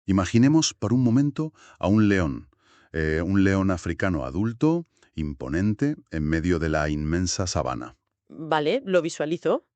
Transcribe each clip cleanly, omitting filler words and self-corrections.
Imaginemos por un momento a un león africano adulto, imponente, en medio de la inmensa sabana. Vale, lo visualizo.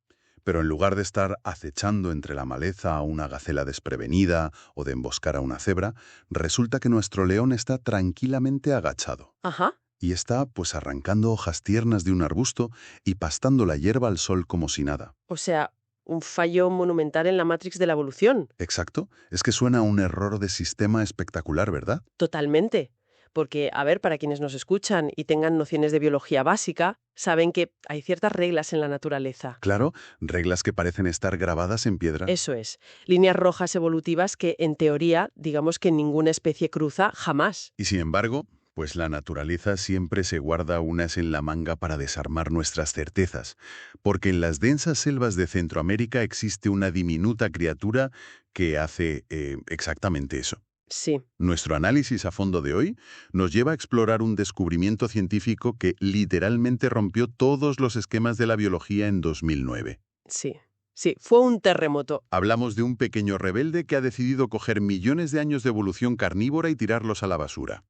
Pero en lugar de estar acechando entre la maleza a una gacela desprevenida o de emboscar a una cebra, resulta que nuestro león está tranquilamente agachado. Ajá. Y está, pues, arrancando hojas tiernas de un arbusto y pastando la hierba al sol como si nada. O sea, un fallo monumental en la Matrix de la evolución. Exacto. Es que suena a un error de sistema espectacular, ¿verdad? Totalmente. Porque, a ver, para quienes nos escuchan y tengan nociones de biología básica, saben que hay ciertas reglas en la naturaleza. Claro, reglas que parecen estar grabadas en piedra. Eso es, líneas rojas evolutivas que, en teoría, digamos que ninguna especie cruza jamás. Y sin embargo, pues la naturaleza siempre se guarda unas en la manga para desarmar nuestras certezas, porque en las densas selvas de Centroamérica existe una diminuta criatura que hace exactamente eso. Sí, Nuestro análisis a fondo de hoy nos lleva a explorar un descubrimiento científico que literalmente rompió todos los esquemas de la biología en 2009. sí, sí, fue un terremoto. Hablamos de un pequeño rebelde que ha decidido coger millones de años de evolución carnívora y tirarlos a la basura.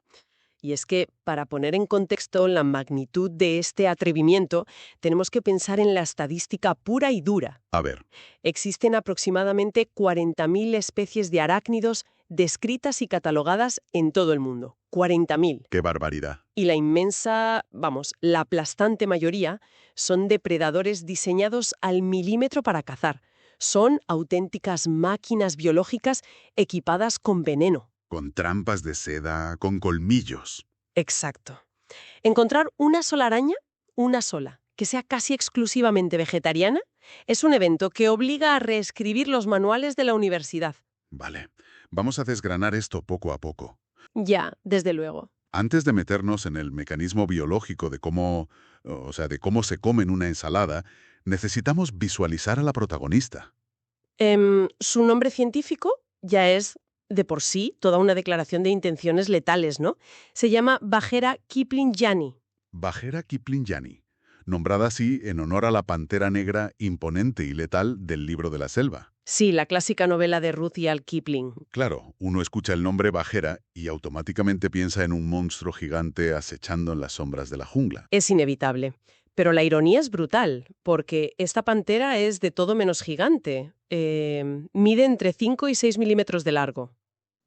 Y es que, para poner en contexto la magnitud de este atrevimiento, tenemos que pensar en la estadística pura y dura. A ver, Existen aproximadamente 40.000 especies de arácnidos descritas y catalogadas en todo el mundo. 40.000. qué barbaridad. Y la inmensa, vamos, la aplastante mayoría son depredadores diseñados al milímetro para cazar. Son auténticas máquinas biológicas equipadas con veneno. Con trampas de seda, con colmillos. Exacto. Encontrar una sola araña, una sola, que sea casi exclusivamente vegetariana, es un evento que obliga a reescribir los manuales de la universidad. Vale, vamos a desgranar esto poco a poco. Ya, desde luego. Antes de meternos en el mecanismo biológico de de cómo se come en una ensalada, necesitamos visualizar a la protagonista. Su nombre científico ya es, de por sí, toda una declaración de intenciones letales, ¿no? Se llama Bajera Kipling-Yanny. Bajera Kipling-Yanny, nombrada así en honor a la pantera negra imponente y letal del libro de la selva. Sí, la clásica novela de Rudyard Kipling. Claro, uno escucha el nombre Bajera y automáticamente piensa en un monstruo gigante acechando en las sombras de la jungla. Es inevitable. Pero la ironía es brutal, porque esta pantera es de todo menos gigante. Mide entre 5 y 6 milímetros de largo.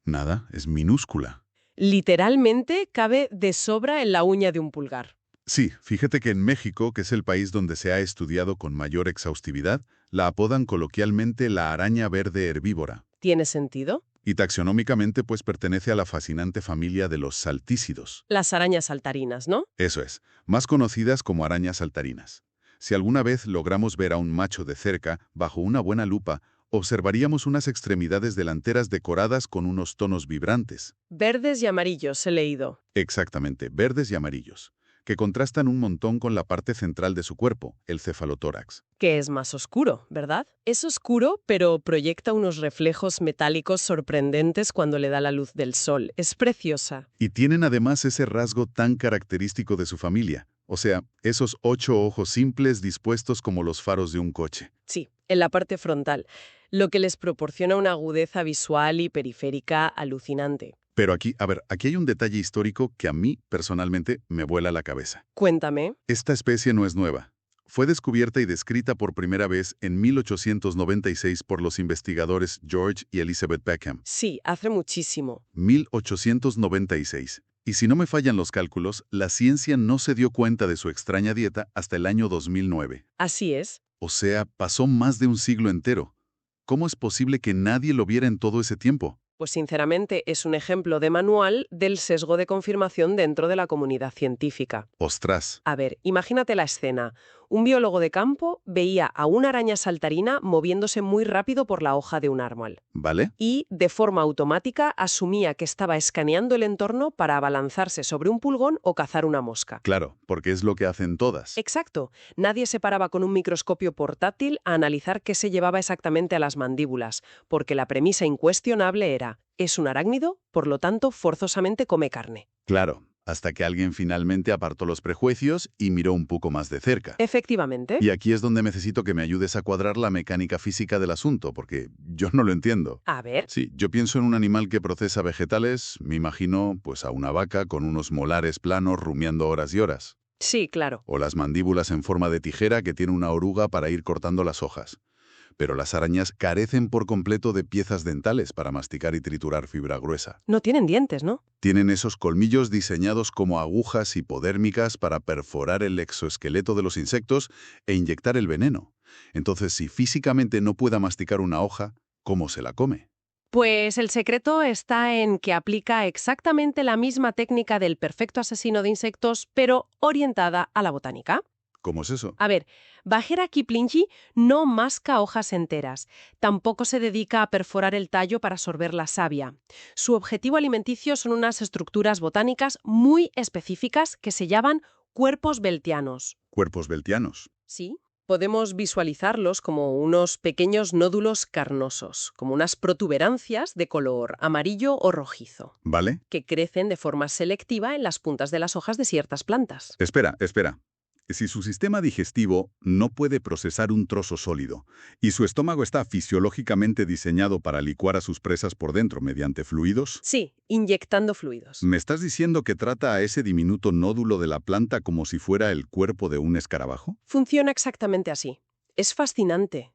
Nada, es minúscula. Literalmente cabe de sobra en la uña de un pulgar. Sí, fíjate que en México, que es el país donde se ha estudiado con mayor exhaustividad, la apodan coloquialmente la araña verde herbívora. ¿Tiene sentido? Y taxonómicamente pues pertenece a la fascinante familia de los saltícidos. Las arañas saltarinas, ¿no? Eso es, más conocidas como arañas saltarinas. Si alguna vez logramos ver a un macho de cerca, bajo una buena lupa, observaríamos unas extremidades delanteras decoradas con unos tonos vibrantes. Verdes y amarillos, he leído. Exactamente, verdes y amarillos, que contrastan un montón con la parte central de su cuerpo, el cefalotórax. Que es más oscuro, ¿verdad? Es oscuro, pero proyecta unos reflejos metálicos sorprendentes cuando le da la luz del sol. Es preciosa. Y tienen además ese rasgo tan característico de su familia, o sea, esos 8 ojos simples dispuestos como los faros de un coche. Sí, en la parte frontal, lo que les proporciona una agudeza visual y periférica alucinante. Pero aquí, a ver, aquí hay un detalle histórico que a mí, personalmente, me vuela la cabeza. Cuéntame. Esta especie no es nueva. Fue descubierta y descrita por primera vez en 1896 por los investigadores George y Elizabeth Beckham. Sí, hace muchísimo. 1896. Y si no me fallan los cálculos, la ciencia no se dio cuenta de su extraña dieta hasta el año 2009. Así es. O sea, pasó más de un siglo entero. ¿Cómo es posible que nadie lo viera en todo ese tiempo? Pues sinceramente es un ejemplo de manual del sesgo de confirmación dentro de la comunidad científica. ¡Ostras! A ver, imagínate la escena. Un biólogo de campo veía a una araña saltarina moviéndose muy rápido por la hoja de un árbol. ¿Vale? Y, de forma automática, asumía que estaba escaneando el entorno para abalanzarse sobre un pulgón o cazar una mosca. Claro, porque es lo que hacen todas. Exacto. Nadie se paraba con un microscopio portátil a analizar qué se llevaba exactamente a las mandíbulas, porque la premisa incuestionable era: es un arácnido, por lo tanto, forzosamente come carne. Claro. hasta que alguien finalmente apartó los prejuicios y miró un poco más de cerca. Efectivamente. Y aquí es donde necesito que me ayudes a cuadrar la mecánica física del asunto, porque yo no lo entiendo. A ver. Sí, yo pienso en un animal que procesa vegetales, me imagino pues a una vaca con unos molares planos rumiando horas y horas. Sí, claro. O las mandíbulas en forma de tijera que tiene una oruga para ir cortando las hojas. Pero las arañas carecen por completo de piezas dentales para masticar y triturar fibra gruesa. No tienen dientes, ¿no? Tienen esos colmillos diseñados como agujas hipodérmicas para perforar el exoesqueleto de los insectos e inyectar el veneno. Entonces, si físicamente no pueda masticar una hoja, ¿cómo se la come? Pues el secreto está en que aplica exactamente la misma técnica del perfecto asesino de insectos, pero orientada a la botánica. ¿Cómo es eso? A ver, Bajera kiplingi no masca hojas enteras, tampoco se dedica a perforar el tallo para sorber la savia. Su objetivo alimenticio son unas estructuras botánicas muy específicas que se llaman cuerpos beltianos. Cuerpos beltianos. Sí, podemos visualizarlos como unos pequeños nódulos carnosos, como unas protuberancias de color amarillo o rojizo, ¿Vale? que crecen de forma selectiva en las puntas de las hojas de ciertas plantas. Espera. Si su sistema digestivo no puede procesar un trozo sólido y su estómago está fisiológicamente diseñado para licuar a sus presas por dentro mediante fluidos, Sí, inyectando fluidos. ¿me estás diciendo que trata a ese diminuto nódulo de la planta como si fuera el cuerpo de un escarabajo? Funciona exactamente así. Es fascinante.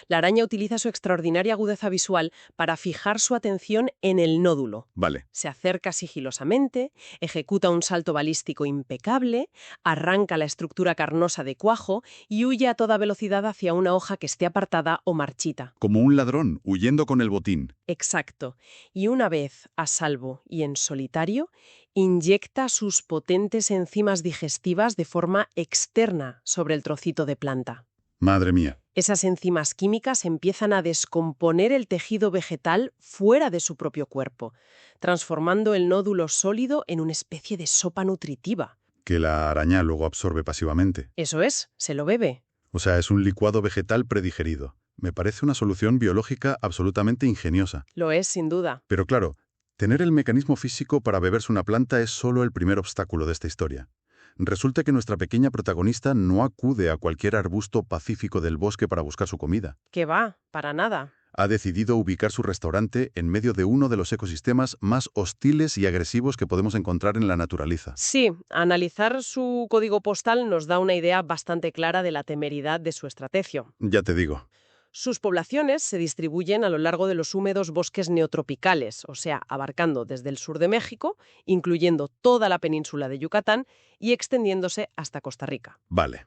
La araña utiliza su extraordinaria agudeza visual para fijar su atención en el nódulo. Vale. Se acerca sigilosamente, ejecuta un salto balístico impecable, arranca la estructura carnosa de cuajo y huye a toda velocidad hacia una hoja que esté apartada o marchita. Como un ladrón, huyendo con el botín. Exacto. Y una vez a salvo y en solitario, inyecta sus potentes enzimas digestivas de forma externa sobre el trocito de planta. Madre mía. Esas enzimas químicas empiezan a descomponer el tejido vegetal fuera de su propio cuerpo, transformando el nódulo sólido en una especie de sopa nutritiva. Que la araña luego absorbe pasivamente. Eso es, se lo bebe. O sea, es un licuado vegetal predigerido. Me parece una solución biológica absolutamente ingeniosa. Lo es, sin duda. Pero claro, tener el mecanismo físico para beberse una planta es solo el primer obstáculo de esta historia. Resulta que nuestra pequeña protagonista no acude a cualquier arbusto pacífico del bosque para buscar su comida. ¿Qué va? Para nada. Ha decidido ubicar su restaurante en medio de uno de los ecosistemas más hostiles y agresivos que podemos encontrar en la naturaleza. Sí, analizar su código postal nos da una idea bastante clara de la temeridad de su estrategia. Ya te digo. Sus poblaciones se distribuyen a lo largo de los húmedos bosques neotropicales, o sea, abarcando desde el sur de México, incluyendo toda la península de Yucatán y extendiéndose hasta Costa Rica. Vale.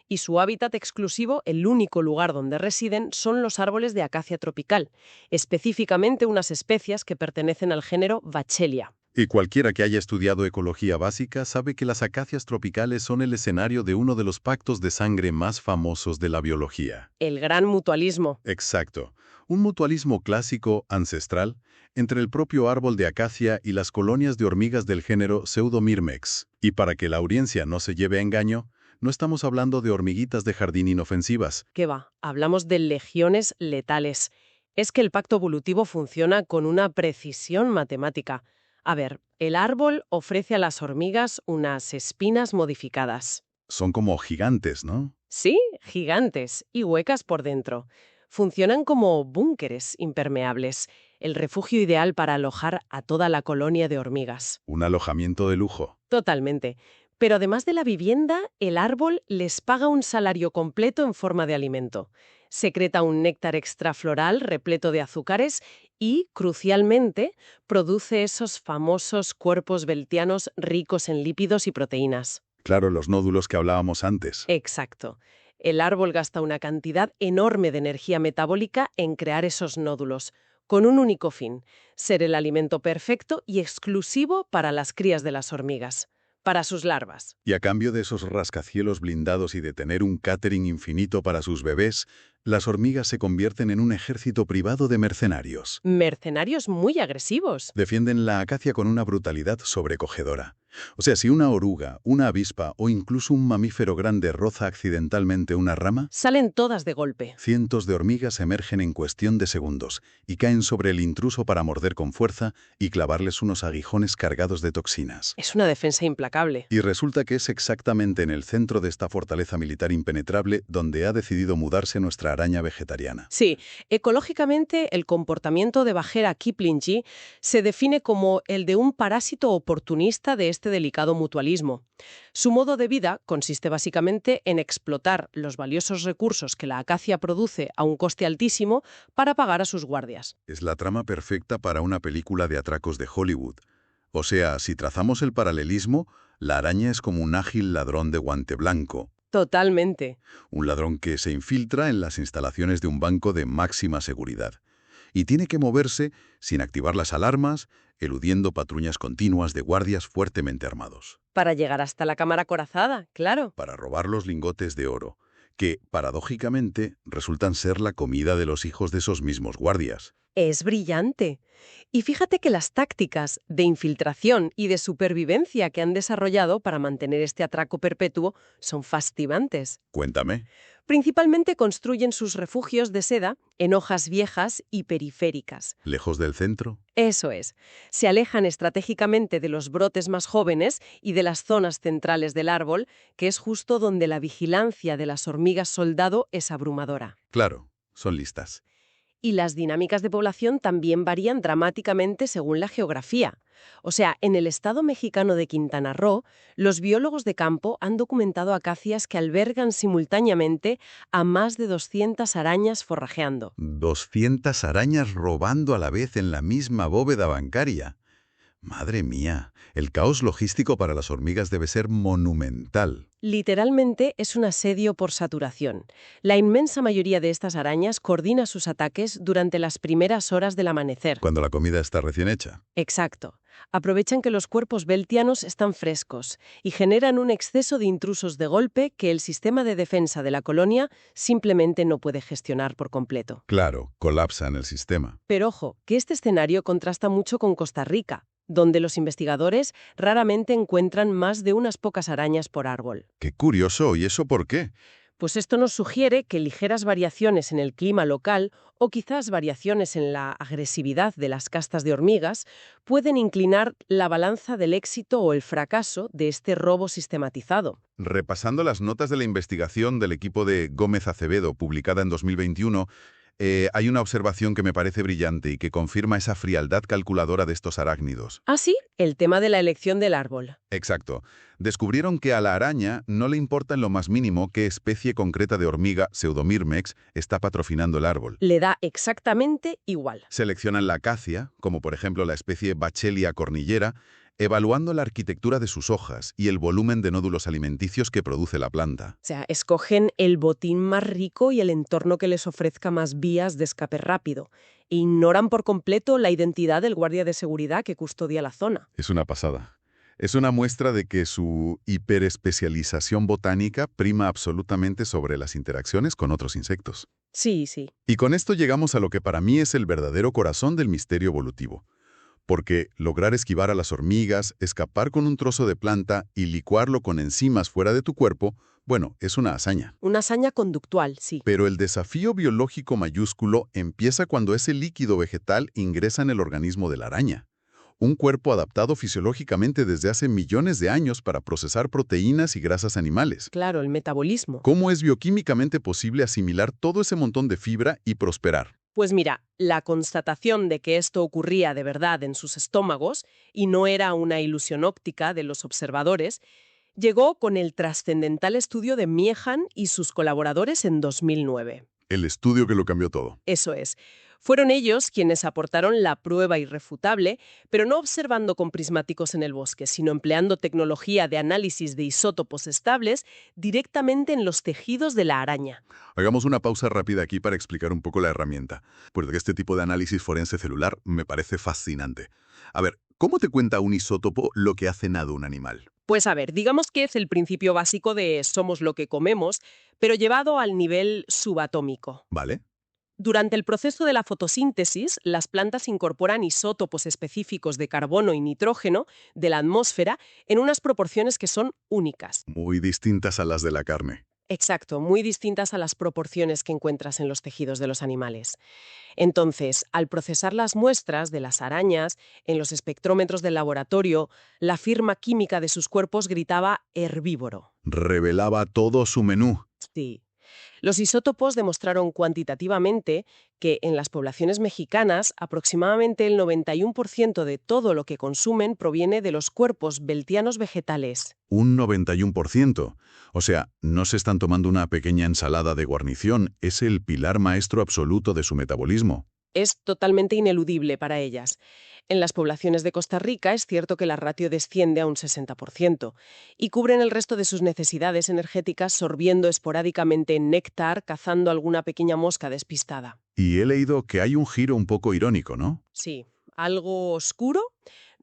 Y su hábitat exclusivo, el único lugar donde residen, son los árboles de acacia tropical, específicamente unas especies que pertenecen al género Vachelia. Y cualquiera que haya estudiado ecología básica sabe que las acacias tropicales son el escenario de uno de los pactos de sangre más famosos de la biología. El gran mutualismo. Exacto. Un mutualismo clásico, ancestral, entre el propio árbol de acacia y las colonias de hormigas del género Pseudomyrmex. Y para que la audiencia no se lleve a engaño, no estamos hablando de hormiguitas de jardín inofensivas. ¿Qué va? Hablamos de legiones letales. Es que el pacto evolutivo funciona con una precisión matemática. A ver, el árbol ofrece a las hormigas unas espinas modificadas. Son como gigantes, ¿no? Sí, gigantes y huecas por dentro. Funcionan como búnkeres impermeables, el refugio ideal para alojar a toda la colonia de hormigas. Un alojamiento de lujo. Totalmente. Pero además de la vivienda, el árbol les paga un salario completo en forma de alimento. Secreta un néctar extrafloral repleto de azúcares y, crucialmente, produce esos famosos cuerpos beltianos ricos en lípidos y proteínas. Claro, los nódulos que hablábamos antes. Exacto. El árbol gasta una cantidad enorme de energía metabólica en crear esos nódulos, con un único fin: ser el alimento perfecto y exclusivo para las crías de las hormigas, para sus larvas. Y a cambio de esos rascacielos blindados y de tener un catering infinito para sus bebés, las hormigas se convierten en un ejército privado de mercenarios. Mercenarios muy agresivos. Defienden la acacia con una brutalidad sobrecogedora. O sea, si una oruga, una avispa o incluso un mamífero grande roza accidentalmente una rama, Salen todas de golpe. cientos de hormigas emergen en cuestión de segundos y caen sobre el intruso para morder con fuerza y clavarles unos aguijones cargados de toxinas. Es una defensa implacable. Y resulta que es exactamente en el centro de esta fortaleza militar impenetrable donde ha decidido mudarse nuestra araña vegetariana. Sí, ecológicamente el comportamiento de Bajera kiplingi se define como el de un parásito oportunista de este delicado mutualismo. Su modo de vida consiste básicamente en explotar los valiosos recursos que la acacia produce a un coste altísimo para pagar a sus guardias. Es la trama perfecta para una película de atracos de Hollywood. O sea, si trazamos el paralelismo, la araña es como un ágil ladrón de guante blanco. Totalmente. Un ladrón que se infiltra en las instalaciones de un banco de máxima seguridad. Y tiene que moverse sin activar las alarmas, eludiendo patrullas continuas de guardias fuertemente armados. Para llegar hasta la cámara acorazada, claro. Para robar los lingotes de oro, que, paradójicamente, resultan ser la comida de los hijos de esos mismos guardias. Es brillante. Y fíjate que las tácticas de infiltración y de supervivencia que han desarrollado para mantener este atraco perpetuo son fascinantes. Cuéntame. Principalmente construyen sus refugios de seda en hojas viejas y periféricas. ¿Lejos del centro? Eso es. Se alejan estratégicamente de los brotes más jóvenes y de las zonas centrales del árbol, que es justo donde la vigilancia de las hormigas soldado es abrumadora. Claro, son listas. Y las dinámicas de población también varían dramáticamente según la geografía. O sea, en el estado mexicano de Quintana Roo, los biólogos de campo han documentado acacias que albergan simultáneamente a más de 200 arañas forrajeando. 200 arañas robando a la vez en la misma bóveda bancaria. Madre mía, el caos logístico para las hormigas debe ser monumental. Literalmente es un asedio por saturación. La inmensa mayoría de estas arañas coordina sus ataques durante las primeras horas del amanecer. Cuando la comida está recién hecha. Exacto. Aprovechan que los cuerpos beltianos están frescos y generan un exceso de intrusos de golpe que el sistema de defensa de la colonia simplemente no puede gestionar por completo. Claro, colapsan el sistema. Pero ojo, que este escenario contrasta mucho con Costa Rica, donde los investigadores raramente encuentran más de unas pocas arañas por árbol. Qué curioso, ¿y eso por qué? Pues esto nos sugiere que ligeras variaciones en el clima local o quizás variaciones en la agresividad de las castas de hormigas pueden inclinar la balanza del éxito o el fracaso de este robo sistematizado. Repasando las notas de la investigación del equipo de Gómez Acevedo, publicada en 2021, hay una observación que me parece brillante y que confirma esa frialdad calculadora de estos arácnidos. ¿Ah, sí? El tema de la elección del árbol. Exacto. Descubrieron que a la araña no le importa en lo más mínimo qué especie concreta de hormiga, Pseudomyrmex, está patrocinando el árbol. Le da exactamente igual. Seleccionan la acacia, como por ejemplo la especie Bachelia cornillera, evaluando la arquitectura de sus hojas y el volumen de nódulos alimenticios que produce la planta. O sea, escogen el botín más rico y el entorno que les ofrezca más vías de escape rápido. E ignoran por completo la identidad del guardia de seguridad que custodia la zona. Es una pasada. Es una muestra de que su hiperespecialización botánica prima absolutamente sobre las interacciones con otros insectos. Sí, sí. Y con esto llegamos a lo que para mí es el verdadero corazón del misterio evolutivo. Porque lograr esquivar a las hormigas, escapar con un trozo de planta y licuarlo con enzimas fuera de tu cuerpo, bueno, es una hazaña. Una hazaña conductual, sí. Pero el desafío biológico mayúsculo empieza cuando ese líquido vegetal ingresa en el organismo de la araña. Un cuerpo adaptado fisiológicamente desde hace millones de años para procesar proteínas y grasas animales. Claro, el metabolismo. ¿Cómo es bioquímicamente posible asimilar todo ese montón de fibra y prosperar? Pues mira, la constatación de que esto ocurría de verdad en sus estómagos y no era una ilusión óptica de los observadores, llegó con el trascendental estudio de Miehan y sus colaboradores en 2009. El estudio que lo cambió todo. Eso es. Fueron ellos quienes aportaron la prueba irrefutable, pero no observando con prismáticos en el bosque, sino empleando tecnología de análisis de isótopos estables directamente en los tejidos de la araña. Hagamos una pausa rápida aquí para explicar un poco la herramienta, porque este tipo de análisis forense celular me parece fascinante. A ver, ¿cómo te cuenta un isótopo lo que hace nada un animal? Pues a ver, digamos que es el principio básico de somos lo que comemos, pero llevado al nivel subatómico. ¿Vale? Durante el proceso de la fotosíntesis, las plantas incorporan isótopos específicos de carbono y nitrógeno de la atmósfera en unas proporciones que son únicas. Muy distintas a las de la carne. Exacto, muy distintas a las proporciones que encuentras en los tejidos de los animales. Entonces, al procesar las muestras de las arañas en los espectrómetros del laboratorio, la firma química de sus cuerpos gritaba herbívoro. Revelaba todo su menú. Sí. Los isótopos demostraron cuantitativamente que en las poblaciones mexicanas aproximadamente el 91% de todo lo que consumen proviene de los cuerpos beltianos vegetales. Un 91%. O sea, no se están tomando una pequeña ensalada de guarnición, es el pilar maestro absoluto de su metabolismo. Es totalmente ineludible para ellas. En las poblaciones de Costa Rica es cierto que la ratio desciende a un 60% y cubren el resto de sus necesidades energéticas sorbiendo esporádicamente néctar, cazando alguna pequeña mosca despistada. Y he leído que hay un giro un poco irónico, ¿no? Sí, algo oscuro.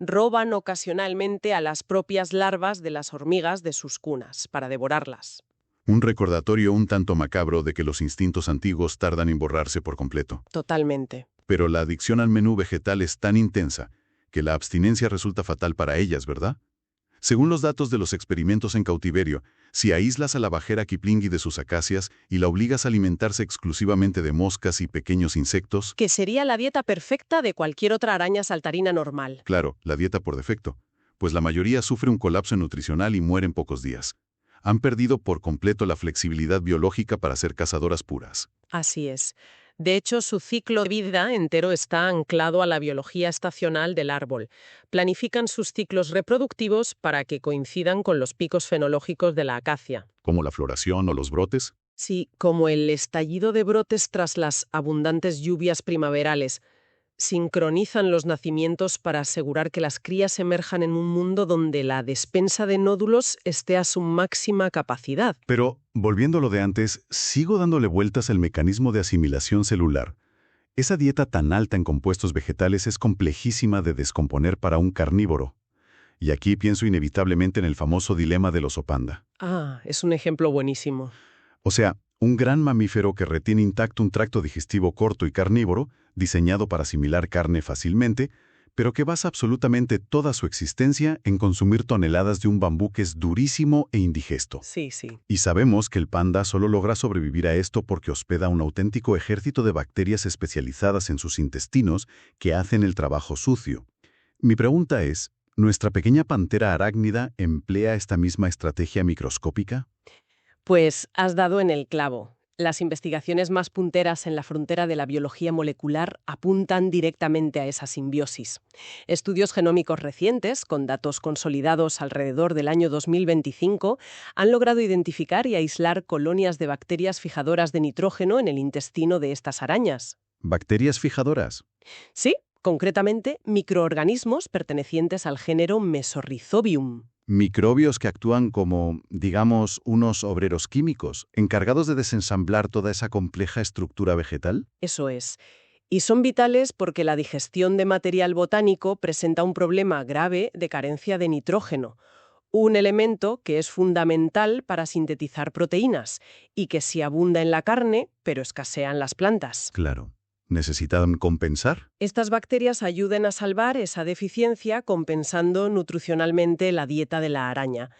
Roban ocasionalmente a las propias larvas de las hormigas de sus cunas para devorarlas. Un recordatorio un tanto macabro de que los instintos antiguos tardan en borrarse por completo. Totalmente. Pero la adicción al menú vegetal es tan intensa que la abstinencia resulta fatal para ellas, ¿verdad? Según los datos de los experimentos en cautiverio, si aíslas a la bajera kiplingui de sus acacias y la obligas a alimentarse exclusivamente de moscas y pequeños insectos, Que sería la dieta perfecta de cualquier otra araña saltarina normal. claro, la dieta por defecto, pues la mayoría sufre un colapso nutricional y muere en pocos días. Han perdido por completo la flexibilidad biológica para ser cazadoras puras. Así es. De hecho, su ciclo de vida entero está anclado a la biología estacional del árbol. Planifican sus ciclos reproductivos para que coincidan con los picos fenológicos de la acacia. Como la floración o los brotes. Sí, como el estallido de brotes tras las abundantes lluvias primaverales. Sincronizan los nacimientos para asegurar que las crías emerjan en un mundo donde la despensa de nódulos esté a su máxima capacidad. Pero, volviendo a lo de antes, sigo dándole vueltas al mecanismo de asimilación celular. Esa dieta tan alta en compuestos vegetales es complejísima de descomponer para un carnívoro. Y aquí pienso inevitablemente en el famoso dilema del oso panda. Ah, es un ejemplo buenísimo. O sea, un gran mamífero que retiene intacto un tracto digestivo corto y carnívoro, diseñado para asimilar carne fácilmente, pero que basa absolutamente toda su existencia en consumir toneladas de un bambú que es durísimo e indigesto. Sí, sí. Y sabemos que el panda solo logra sobrevivir a esto porque hospeda un auténtico ejército de bacterias especializadas en sus intestinos que hacen el trabajo sucio. Mi pregunta es, ¿nuestra pequeña pantera arácnida emplea esta misma estrategia microscópica? Pues has dado en el clavo. Las investigaciones más punteras en la frontera de la biología molecular apuntan directamente a esa simbiosis. Estudios genómicos recientes, con datos consolidados alrededor del año 2025, han logrado identificar y aislar colonias de bacterias fijadoras de nitrógeno en el intestino de estas arañas. ¿Bacterias fijadoras? Sí, concretamente microorganismos pertenecientes al género Mesorhizobium. Microbios que actúan como, digamos, unos obreros químicos, encargados de desensamblar toda esa compleja estructura vegetal. Eso es. Y son vitales porque la digestión de material botánico presenta un problema grave de carencia de nitrógeno, un elemento que es fundamental para sintetizar proteínas y que sí abunda en la carne, pero escasea en las plantas. Claro. ¿Necesitan compensar? Estas bacterias ayudan a salvar esa deficiencia compensando nutricionalmente la dieta de la araña.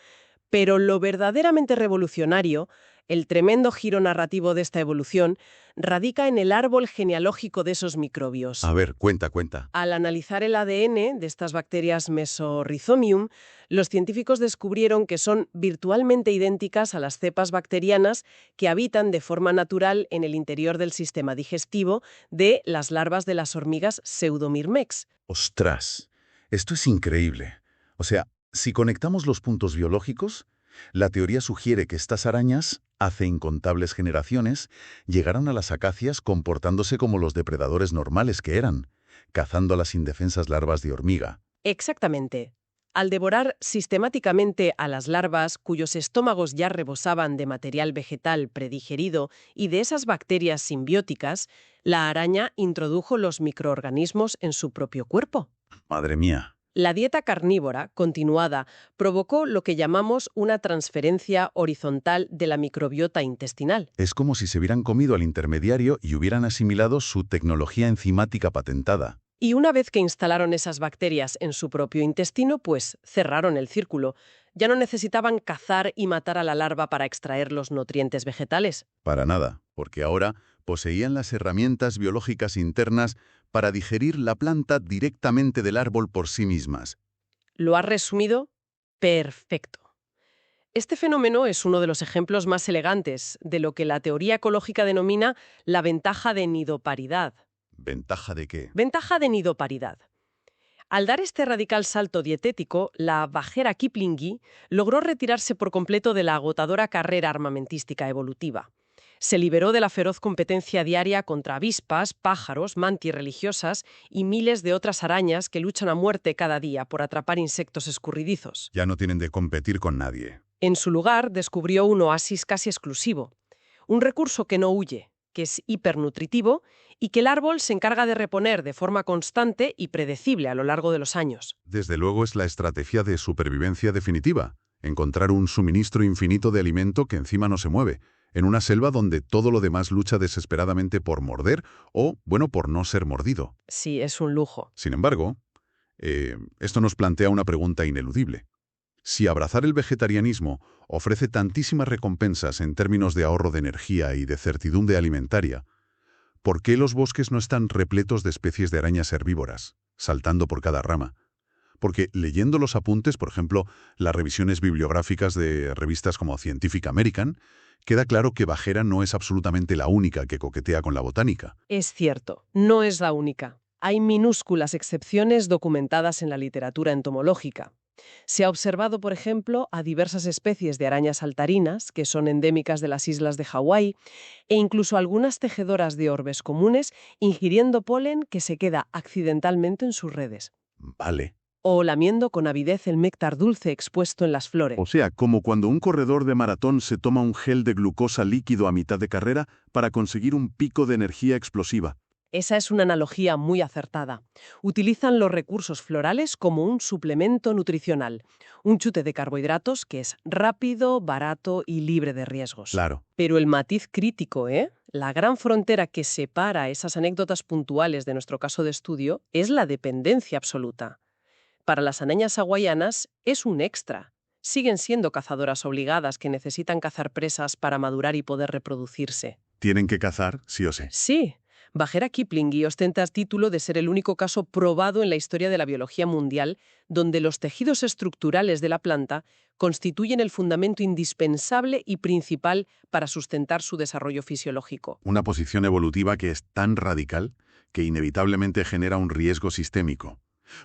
Pero lo verdaderamente revolucionario, el tremendo giro narrativo de esta evolución, radica en el árbol genealógico de esos microbios. A ver, cuenta. Al analizar el ADN de estas bacterias Mesorhizobium, los científicos descubrieron que son virtualmente idénticas a las cepas bacterianas que habitan de forma natural en el interior del sistema digestivo de las larvas de las hormigas Pseudomyrmex. ¡Ostras! Esto es increíble. O sea, si conectamos los puntos biológicos, la teoría sugiere que estas arañas, hace incontables generaciones, llegaron a las acacias comportándose como los depredadores normales que eran, cazando a las indefensas larvas de hormiga. Exactamente. Al devorar sistemáticamente a las larvas cuyos estómagos ya rebosaban de material vegetal predigerido y de esas bacterias simbióticas, la araña introdujo los microorganismos en su propio cuerpo. Madre mía. La dieta carnívora, continuada, provocó lo que llamamos una transferencia horizontal de la microbiota intestinal. Es como si se hubieran comido al intermediario y hubieran asimilado su tecnología enzimática patentada. Y una vez que instalaron esas bacterias en su propio intestino, pues cerraron el círculo. Ya no necesitaban cazar y matar a la larva para extraer los nutrientes vegetales. Para nada, porque ahora poseían las herramientas biológicas internas para digerir la planta directamente del árbol por sí mismas. ¿Lo has resumido? Perfecto. Este fenómeno es uno de los ejemplos más elegantes de lo que la teoría ecológica denomina la ventaja de nidoparidad. ¿Ventaja de qué? Ventaja de nidoparidad. Al dar este radical salto dietético, la bajera kiplingui logró retirarse por completo de la agotadora carrera armamentística evolutiva. Se liberó de la feroz competencia diaria contra avispas, pájaros, mantis religiosas y miles de otras arañas que luchan a muerte cada día por atrapar insectos escurridizos. Ya no tienen de competir con nadie. En su lugar, descubrió un oasis casi exclusivo, un recurso que no huye, que es hipernutritivo y que el árbol se encarga de reponer de forma constante y predecible a lo largo de los años. Desde luego es la estrategia de supervivencia definitiva, encontrar un suministro infinito de alimento que encima no se mueve, en una selva donde todo lo demás lucha desesperadamente por morder o, bueno, por no ser mordido. Sí, es un lujo. Sin embargo, esto nos plantea una pregunta ineludible. Si abrazar el vegetarianismo ofrece tantísimas recompensas en términos de ahorro de energía y de certidumbre alimentaria, ¿por qué los bosques no están repletos de especies de arañas herbívoras, saltando por cada rama? Porque leyendo los apuntes, por ejemplo, las revisiones bibliográficas de revistas como Scientific American, queda claro que bajera no es absolutamente la única que coquetea con la botánica. Es cierto, no es la única. Hay minúsculas excepciones documentadas en la literatura entomológica. Se ha observado, por ejemplo, a diversas especies de arañas saltarinas, que son endémicas de las islas de Hawái, e incluso algunas tejedoras de orbes comunes ingiriendo polen que se queda accidentalmente en sus redes. Vale. O lamiendo con avidez el néctar dulce expuesto en las flores. O sea, como cuando un corredor de maratón se toma un gel de glucosa líquido a mitad de carrera para conseguir un pico de energía explosiva. Esa es una analogía muy acertada. Utilizan los recursos florales como un suplemento nutricional, un chute de carbohidratos que es rápido, barato y libre de riesgos. Claro. Pero el matiz crítico, la gran frontera que separa esas anécdotas puntuales de nuestro caso de estudio es la dependencia absoluta. Para las arañas hawaianas es un extra. Siguen siendo cazadoras obligadas que necesitan cazar presas para madurar y poder reproducirse. Tienen que cazar, sí o sí. Sí. Bajera kiplingui ostenta el título de ser el único caso probado en la historia de la biología mundial donde los tejidos estructurales de la planta constituyen el fundamento indispensable y principal para sustentar su desarrollo fisiológico. Una posición evolutiva que es tan radical que inevitablemente genera un riesgo sistémico.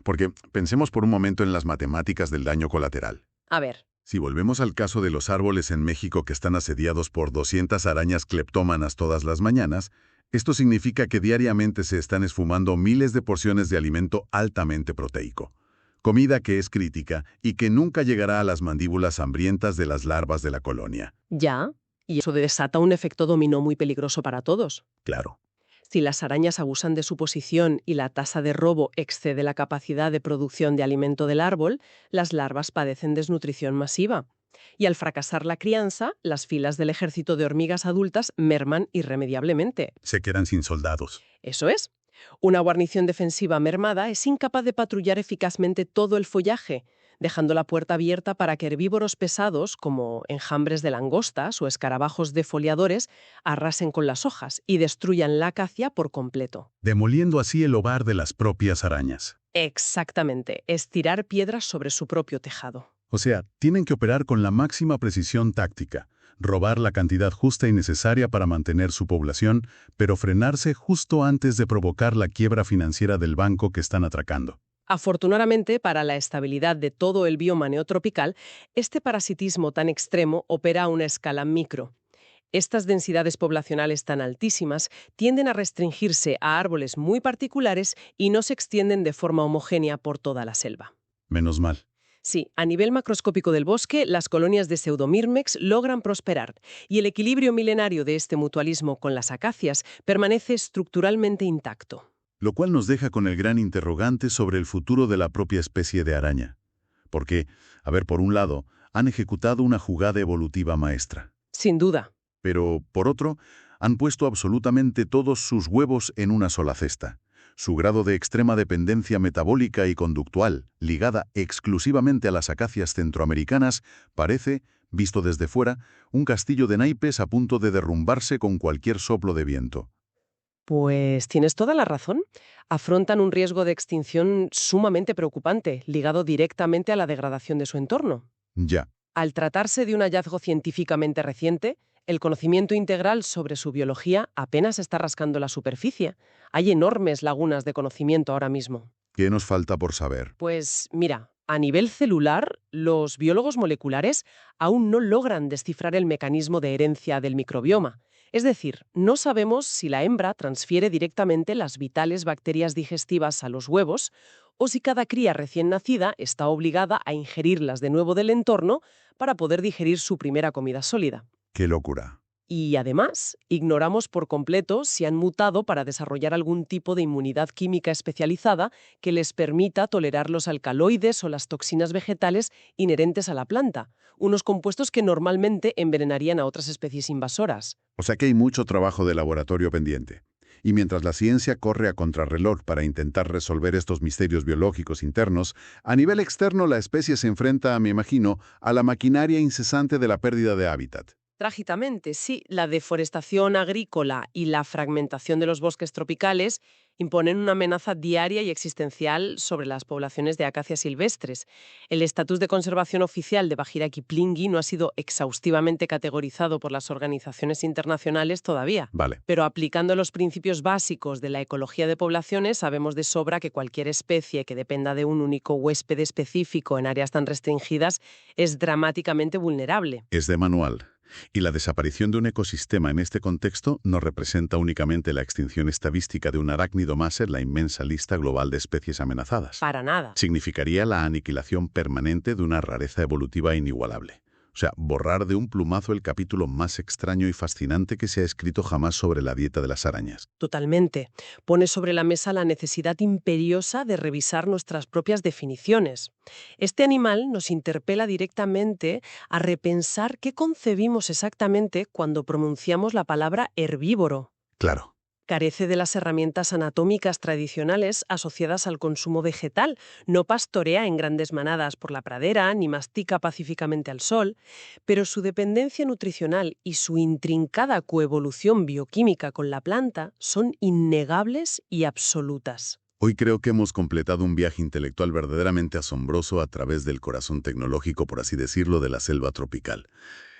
Porque pensemos por un momento en las matemáticas del daño colateral. A ver. Si volvemos al caso de los árboles en México que están asediados por 200 arañas cleptómanas todas las mañanas, esto significa que diariamente se están esfumando miles de porciones de alimento altamente proteico. Comida que es crítica y que nunca llegará a las mandíbulas hambrientas de las larvas de la colonia. Ya, y eso desata un efecto dominó muy peligroso para todos. Claro. Si las arañas abusan de su posición y la tasa de robo excede la capacidad de producción de alimento del árbol, las larvas padecen desnutrición masiva. Y al fracasar la crianza, las filas del ejército de hormigas adultas merman irremediablemente. Se quedan sin soldados. Eso es. Una guarnición defensiva mermada es incapaz de patrullar eficazmente todo el follaje, dejando la puerta abierta para que herbívoros pesados, como enjambres de langostas o escarabajos defoliadores, arrasen con las hojas y destruyan la acacia por completo. Demoliendo así el hogar de las propias arañas. Exactamente, estirar piedras sobre su propio tejado. O sea, tienen que operar con la máxima precisión táctica, robar la cantidad justa y necesaria para mantener su población, pero frenarse justo antes de provocar la quiebra financiera del banco que están atracando. Afortunadamente, para la estabilidad de todo el bioma neotropical, este parasitismo tan extremo opera a una escala micro. Estas densidades poblacionales tan altísimas tienden a restringirse a árboles muy particulares y no se extienden de forma homogénea por toda la selva. Menos mal. Sí, a nivel macroscópico del bosque, las colonias de Pseudomyrmex logran prosperar y el equilibrio milenario de este mutualismo con las acacias permanece estructuralmente intacto. Lo cual nos deja con el gran interrogante sobre el futuro de la propia especie de araña. Porque, a ver, por un lado, han ejecutado una jugada evolutiva maestra. Sin duda. Pero, por otro, han puesto absolutamente todos sus huevos en una sola cesta. Su grado de extrema dependencia metabólica y conductual, ligada exclusivamente a las acacias centroamericanas, parece, visto desde fuera, un castillo de naipes a punto de derrumbarse con cualquier soplo de viento. Pues tienes toda la razón. Afrontan un riesgo de extinción sumamente preocupante, ligado directamente a la degradación de su entorno. Ya. Al tratarse de un hallazgo científicamente reciente, el conocimiento integral sobre su biología apenas está rascando la superficie. Hay enormes lagunas de conocimiento ahora mismo. ¿Qué nos falta por saber? Pues mira, a nivel celular, los biólogos moleculares aún no logran descifrar el mecanismo de herencia del microbioma. Es decir, no sabemos si la hembra transfiere directamente las vitales bacterias digestivas a los huevos o si cada cría recién nacida está obligada a ingerirlas de nuevo del entorno para poder digerir su primera comida sólida. ¡Qué locura! Y además, ignoramos por completo si han mutado para desarrollar algún tipo de inmunidad química especializada que les permita tolerar los alcaloides o las toxinas vegetales inherentes a la planta, unos compuestos que normalmente envenenarían a otras especies invasoras. O sea que hay mucho trabajo de laboratorio pendiente. Y mientras la ciencia corre a contrarreloj para intentar resolver estos misterios biológicos internos, a nivel externo la especie se enfrenta, me imagino, a la maquinaria incesante de la pérdida de hábitat. Trágicamente, sí, la deforestación agrícola y la fragmentación de los bosques tropicales imponen una amenaza diaria y existencial sobre las poblaciones de acacias silvestres. El estatus de conservación oficial de Bajira Kiplingi no ha sido exhaustivamente categorizado por las organizaciones internacionales todavía. Vale. Pero aplicando los principios básicos de la ecología de poblaciones, sabemos de sobra que cualquier especie que dependa de un único huésped específico en áreas tan restringidas es dramáticamente vulnerable. Es de manual. Y la desaparición de un ecosistema en este contexto no representa únicamente la extinción estadística de un arácnido más en la inmensa lista global de especies amenazadas. Para nada. Significaría la aniquilación permanente de una rareza evolutiva inigualable. O sea, borrar de un plumazo el capítulo más extraño y fascinante que se ha escrito jamás sobre la dieta de las arañas. Totalmente. Pone sobre la mesa la necesidad imperiosa de revisar nuestras propias definiciones. Este animal nos interpela directamente a repensar qué concebimos exactamente cuando pronunciamos la palabra herbívoro. Claro. Carece de las herramientas anatómicas tradicionales asociadas al consumo vegetal, no pastorea en grandes manadas por la pradera ni mastica pacíficamente al sol, pero su dependencia nutricional y su intrincada coevolución bioquímica con la planta son innegables y absolutas. Hoy creo que hemos completado un viaje intelectual verdaderamente asombroso a través del corazón tecnológico, por así decirlo, de la selva tropical.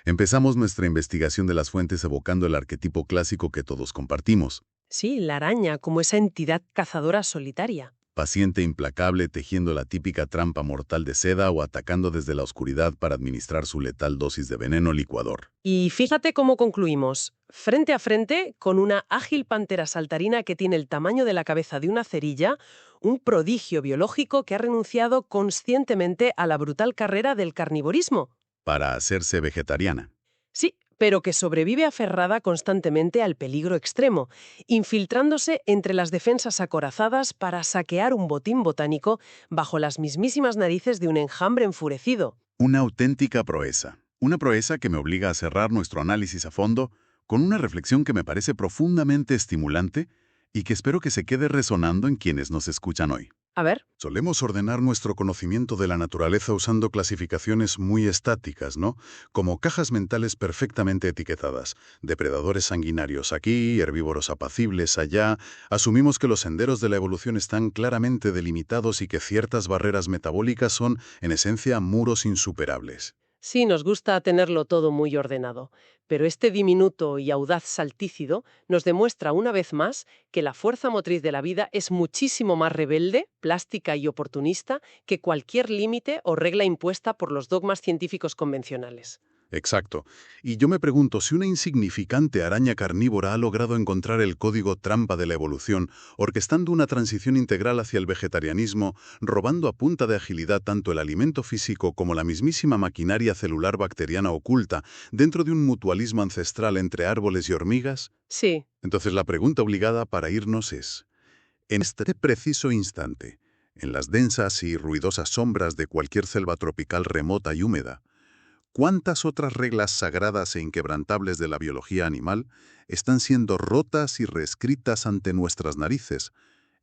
Empezamos nuestra investigación de las fuentes evocando el arquetipo clásico que todos compartimos. Sí, la araña como esa entidad cazadora solitaria. Paciente implacable tejiendo la típica trampa mortal de seda o atacando desde la oscuridad para administrar su letal dosis de veneno licuador. Y fíjate cómo concluimos. Frente a frente, con una ágil pantera saltarina que tiene el tamaño de la cabeza de una cerilla, un prodigio biológico que ha renunciado conscientemente a la brutal carrera del carnivorismo. Para hacerse vegetariana. Sí, pero que sobrevive aferrada constantemente al peligro extremo, infiltrándose entre las defensas acorazadas para saquear un botín botánico bajo las mismísimas narices de un enjambre enfurecido. Una auténtica proeza. Una proeza que me obliga a cerrar nuestro análisis a fondo con una reflexión que me parece profundamente estimulante y que espero que se quede resonando en quienes nos escuchan hoy. A ver. Solemos ordenar nuestro conocimiento de la naturaleza usando clasificaciones muy estáticas, ¿no? Como cajas mentales perfectamente etiquetadas. Depredadores sanguinarios aquí, herbívoros apacibles allá. Asumimos que los senderos de la evolución están claramente delimitados y que ciertas barreras metabólicas son, en esencia, muros insuperables. Sí, nos gusta tenerlo todo muy ordenado, pero este diminuto y audaz saltícido nos demuestra una vez más que la fuerza motriz de la vida es muchísimo más rebelde, plástica y oportunista que cualquier límite o regla impuesta por los dogmas científicos convencionales. Exacto. Y yo me pregunto si una insignificante araña carnívora ha logrado encontrar el código trampa de la evolución, orquestando una transición integral hacia el vegetarianismo, robando a punta de agilidad tanto el alimento físico como la mismísima maquinaria celular bacteriana oculta dentro de un mutualismo ancestral entre árboles y hormigas. Sí. Entonces la pregunta obligada para irnos es, En este preciso instante, en las densas y ruidosas sombras de cualquier selva tropical remota y húmeda, ¿cuántas otras reglas sagradas e inquebrantables de la biología animal están siendo rotas y reescritas ante nuestras narices,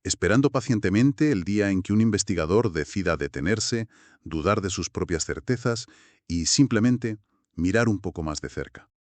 esperando pacientemente el día en que un investigador decida detenerse, dudar de sus propias certezas y simplemente mirar un poco más de cerca?